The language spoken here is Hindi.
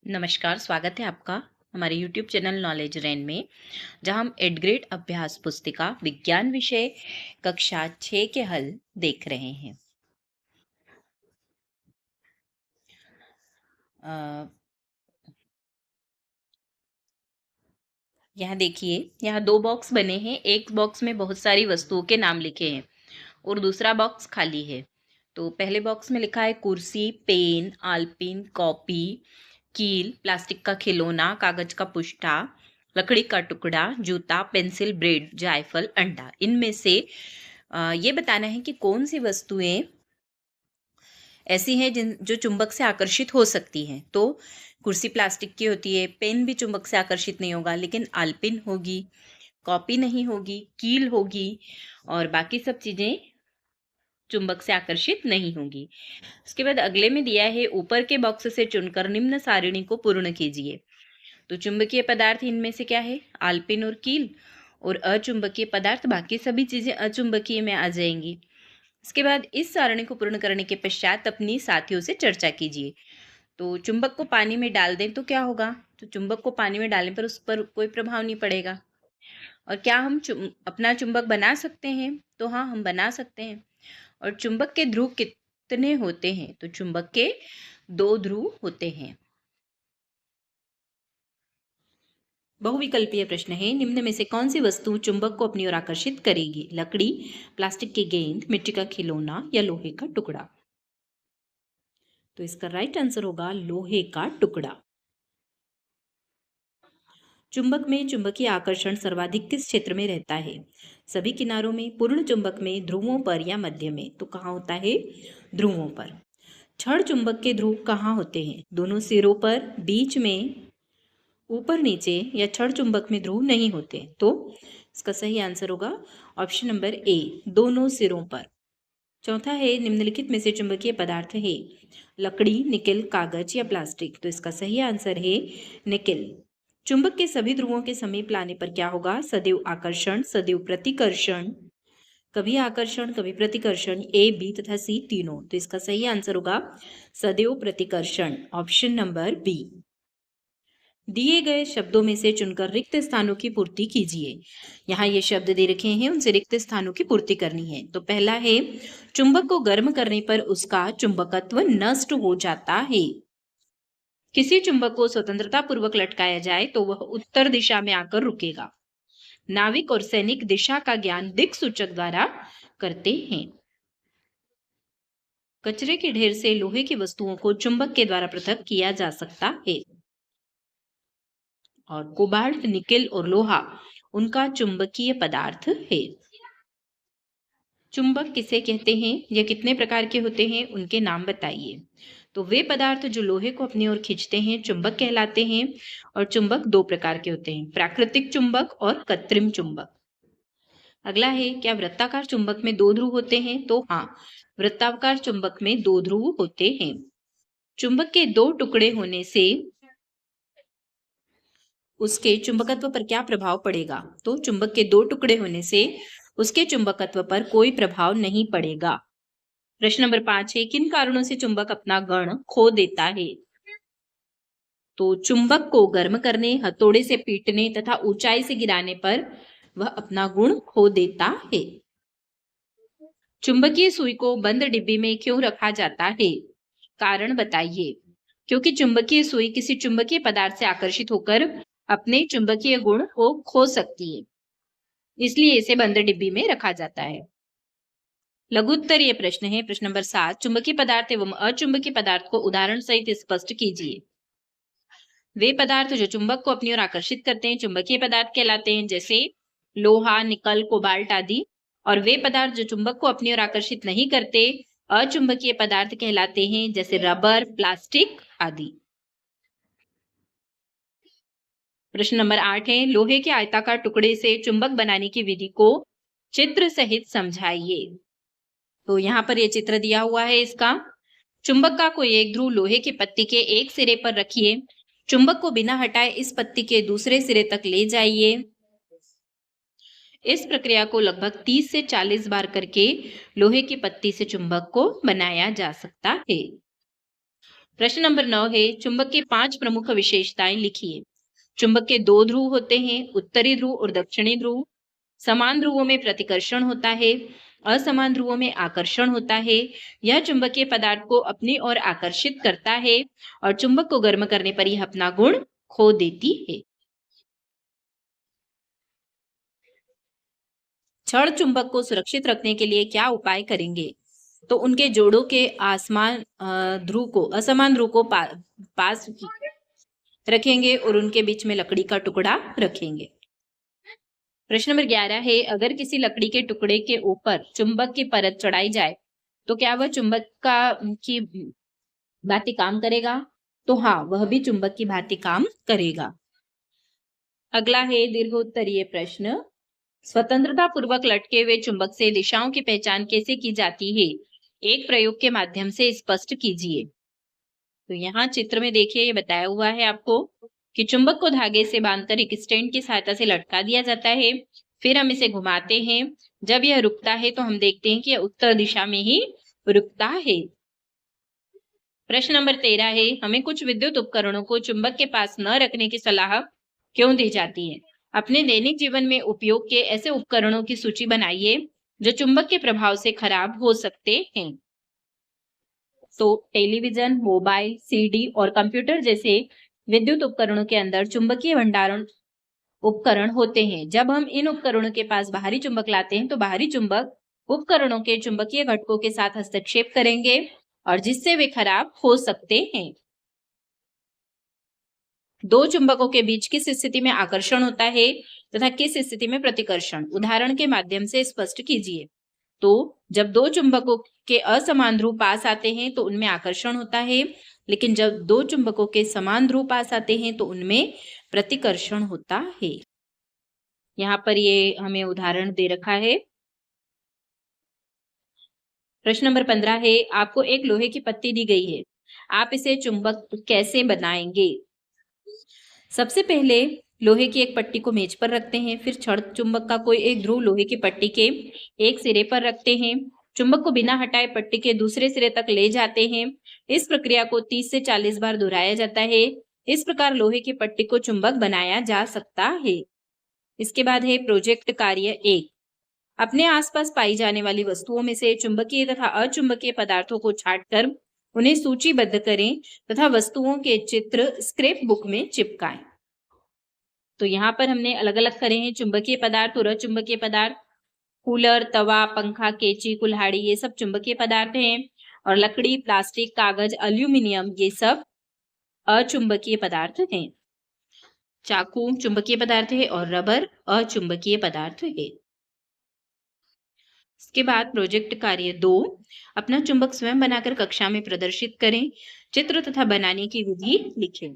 नमस्कार, स्वागत है आपका हमारे YouTube चैनल नॉलेज रेन में, जहां हम एड ग्रेड अभ्यास पुस्तिका विज्ञान विषय कक्षा 6 के हल देख रहे हैं। अ, यहाँ देखिए, यहाँ दो बॉक्स बने हैं। एक बॉक्स में बहुत सारी वस्तुओं के नाम लिखे हैं और दूसरा बॉक्स खाली है। तो पहले बॉक्स में लिखा है कुर्सी, पेन, आलपिन, कॉपी, कील, प्लास्टिक का खिलौना, कागज का पुष्ठा, लकड़ी का टुकड़ा, जूता, पेंसिल, ब्रेड, जायफल, अंडा। इनमें से ये बताना है कि कौन सी वस्तुएं ऐसी हैं जिन जो चुंबक से आकर्षित हो सकती हैं। तो कुर्सी प्लास्टिक की होती है, पेन भी चुंबक से आकर्षित नहीं होगा, लेकिन आलपिन होगी, कॉपी नहीं होगी, कील होगी और बाकी सब चीजें चुंबक से आकर्षित नहीं होंगी। उसके बाद अगले में दिया है ऊपर के बॉक्स से चुनकर निम्न सारिणी को पूर्ण कीजिए। तो चुंबकीय पदार्थ इनमें से क्या है? आलपिन और कील। और अचुंबकीय पदार्थ बाकी सभी चीजें अचुंबकीय में आ जाएंगी। इसके बाद इस सारणी को पूर्ण करने के पश्चात अपनी साथियों से चर्चा कीजिए। तो चुंबक को पानी में डाल दें तो क्या होगा? तो चुंबक को पानी में डालने पर उस पर कोई प्रभाव नहीं पड़ेगा। और क्या हम अपना चुंबक बना सकते हैं? तो हाँ, हम बना सकते हैं। और चुंबक के ध्रुव कितने होते हैं? तो चुंबक के 2 ध्रुव होते हैं। बहुविकल्पीय प्रश्न है, निम्न में से कौन सी वस्तु चुंबक को अपनी ओर आकर्षित करेगी? लकड़ी, प्लास्टिक की गेंद, मिट्टी का खिलौना या लोहे का टुकड़ा? तो इसका राइट आंसर होगा लोहे का टुकड़ा। चुंबक में चुंबकीय आकर्षण सर्वाधिक किस क्षेत्र में रहता है? सभी किनारों में, पूर्ण चुंबक में, ध्रुवों पर या मध्य में? तो कहाँ होता है? ध्रुवों पर। क्षण चुंबक के ध्रुव कहाँ होते हैं? दोनों सिरों पर, बीच में, ऊपर नीचे या क्षण चुंबक में ध्रुव नहीं होते? तो इसका सही आंसर होगा ऑप्शन नंबर ए, दोनों सिरों पर। चौथा है, निम्नलिखित में से चुंबकीय पदार्थ है? लकड़ी, निकेल, कागज या प्लास्टिक? तो इसका सही आंसर है निकेल। चुंबक के सभी ध्रुवों के समीप लाने पर क्या होगा? सदैव आकर्षण, सदैव प्रतिकर्षण, कभी आकर्षण कभी प्रतिकर्षण, ए, बी तथा सी तीनों? तो इसका सही आंसर होगा सदैव प्रतिकर्षण, ऑप्शन नंबर बी। दिए गए शब्दों में से चुनकर रिक्त स्थानों की पूर्ति कीजिए। यहाँ ये शब्द दे रखे हैं, उनसे रिक्त स्थानों की पूर्ति करनी है। तो पहला है, चुंबक को गर्म करने पर उसका चुंबकत्व नष्ट हो जाता है। किसी चुंबक को स्वतंत्रता पूर्वक लटकाया जाए तो वह उत्तर दिशा में आकर रुकेगा। नाविक और सैनिक दिशा का ज्ञान दिक्सूचक द्वारा करते हैं। कचरे के ढेर से लोहे की वस्तुओं को चुंबक के द्वारा पृथक किया जा सकता है। और कोबाल्ट, निकेल और लोहा उनका चुंबकीय पदार्थ है। चुंबक किसे कहते हैं? यह कितने प्रकार के होते हैं? उनके नाम बताइए। तो वे पदार्थ जो लोहे को अपनी ओर खींचते हैं चुंबक कहलाते हैं। और चुंबक 2 प्रकार के होते हैं, प्राकृतिक चुंबक और कृत्रिम चुंबक। अगला है, क्या वृत्ताकार चुंबक में 2 ध्रुव होते हैं? तो हाँ, वृत्ताकार चुंबक में 2 ध्रुव होते हैं। चुंबक के 2 टुकड़े होने से उसके चुंबकत्व पर क्या प्रभाव पड़ेगा? तो चुंबक के 2 टुकड़े होने से उसके चुंबकत्व पर कोई प्रभाव नहीं पड़ेगा। प्रश्न नंबर 5 है, किन कारणों से चुंबक अपना गण खो देता है? तो चुंबक को गर्म करने, हथौड़े से पीटने तथा ऊंचाई से गिराने पर वह अपना गुण खो देता है। चुंबकीय सुई को बंद डिब्बी में क्यों रखा जाता है? कारण बताइए। क्योंकि चुंबकीय सुई किसी चुंबकीय पदार्थ से आकर्षित होकर अपने चुंबकीय गुण को खो सकती है, इसलिए इसे बंद डिब्बी में रखा जाता है। लघुत्तरीय प्रश्न है, प्रश्न नंबर 7, चुंबकीय पदार्थ एवं अचुंबकीय पदार्थ को उदाहरण सहित स्पष्ट कीजिए। वे पदार्थ जो चुंबक को अपनी ओर आकर्षित करते हैं चुंबकीय पदार्थ कहलाते हैं, जैसे लोहा, निकल, कोबाल्ट आदि। और वे पदार्थ जो चुंबक को अपनी ओर आकर्षित नहीं करते अचुंबकीय पदार्थ कहलाते हैं, जैसे रबर, प्लास्टिक आदि। प्रश्न नंबर 8 है, लोहे के आयताकार टुकड़े से चुंबक बनाने की विधि को चित्र सहित समझाइए। तो यहाँ पर ये चित्र दिया हुआ है इसका। चुंबक का कोई एक ध्रुव लोहे की पत्ती के एक सिरे पर रखिए। चुंबक को बिना हटाए इस पत्ती के दूसरे सिरे तक ले जाइए। इस प्रक्रिया को लगभग 30 से 40 बार करके लोहे की पत्ती से चुंबक को बनाया जा सकता है। प्रश्न नंबर 9 है, चुंबक की 5 प्रमुख विशेषताएं लिखिए। चुंबक के 2 ध्रुव होते हैं, उत्तरी ध्रुव और दक्षिणी ध्रुव। समान ध्रुवों में प्रतिकर्षण होता है, असमान ध्रुवों में आकर्षण होता है। यह चुंबकीय पदार्थ को अपनी ओर आकर्षित करता है और चुंबक को गर्म करने पर यह अपना गुण खो देती है। क्षण चुंबक को सुरक्षित रखने के लिए क्या उपाय करेंगे? तो उनके जोड़ों के ध्रुव को असमान ध्रुव को पास रखेंगे और उनके बीच में लकड़ी का टुकड़ा रखेंगे। प्रश्न नंबर 11 है, अगर किसी लकड़ी के टुकड़े के ऊपर चुंबक की परत चढ़ाई जाए तो क्या वह चुंबक की भांति काम करेगा? तो हाँ, वह भी चुंबक की भांति काम करेगा। अगला है दीर्घोत्तरीय प्रश्न, स्वतंत्रता पूर्वक लटके हुए चुंबक से दिशाओं की पहचान कैसे की जाती है? एक प्रयोग के माध्यम से स्पष्ट कीजिए। तो यहाँ चित्र में देखिए, ये बताया हुआ है आपको कि चुंबक को धागे से बांधकर एक स्टैंड की सहायता से लटका दिया जाता है। फिर हम इसे घुमाते हैं। जब यह रुकता है तो हम देखते हैं कि यह उत्तर दिशा में ही रुकता है। प्रश्न नंबर 13 है, हमें कुछ विद्युत उपकरणों को चुंबक के पास न रखने की सलाह क्यों दी जाती है? अपने दैनिक जीवन में उपयोग के ऐसे उपकरणों की सूची बनाइए जो चुंबक के प्रभाव से खराब हो सकते हैं। तो टेलीविजन, मोबाइल, सीडी और कंप्यूटर जैसे विद्युत उपकरणों के अंदर चुंबकीय भंडारण उपकरण होते हैं। जब हम इन उपकरणों के पास बाहरी चुंबक लाते हैं तो बाहरी चुंबक उपकरणों के चुंबकीय घटकों के साथ हस्तक्षेप करेंगे और जिससे वे खराब हो सकते हैं। दो चुंबकों के बीच किस स्थिति में आकर्षण होता है तथा किस स्थिति में प्रतिकर्षण? उदाहरण के माध्यम से स्पष्ट कीजिए। तो जब दो चुंबकों के असमान ध्रुव पास आते हैं तो उनमें आकर्षण होता है, लेकिन जब दो चुंबकों के समान ध्रुव पास आते हैं तो उनमें प्रतिकर्षण होता है। यहाँ पर ये हमें उदाहरण दे रखा है। प्रश्न नंबर 15 है, आपको एक लोहे की पत्ती दी गई है, आप इसे चुंबक कैसे बनाएंगे? सबसे पहले लोहे की एक पट्टी को मेज पर रखते हैं, फिर क्षण चुंबक का कोई एक ध्रुव लोहे की पट्टी के एक सिरे पर रखते हैं। चुंबक को बिना हटाए पट्टी के दूसरे सिरे तक ले जाते हैं। इस प्रक्रिया को 30 से 40 बार दोहराया जाता है। इस प्रकार लोहे की पट्टी को चुंबक बनाया जा सकता है। इसके बाद है प्रोजेक्ट कार्य 1। अपने आसपास पाई जाने वाली वस्तुओं में से चुंबकीय तथा अचुंबकीय पदार्थों को छांटकर उन्हें सूचीबद्ध करें तथा वस्तुओं के चित्र स्क्रैप बुक में चिपकाएं। तो यहाँ पर हमने अलग अलग करे हैं चुंबकीय पदार्थ और अचुंबकीय पदार्थ। कूलर, तवा, पंखा, कैंची, कुल्हाड़ी ये सब चुंबकीय पदार्थ हैं और लकड़ी, प्लास्टिक, कागज, एल्यूमिनियम ये सब अचुंबकीय पदार्थ हैं। चाकू चुंबकीय पदार्थ है और रबर अचुंबकीय पदार्थ है। इसके बाद प्रोजेक्ट कार्य 2, अपना चुंबक स्वयं बनाकर कक्षा में प्रदर्शित करें। चित्र तथा बनाने की विधि लिखें।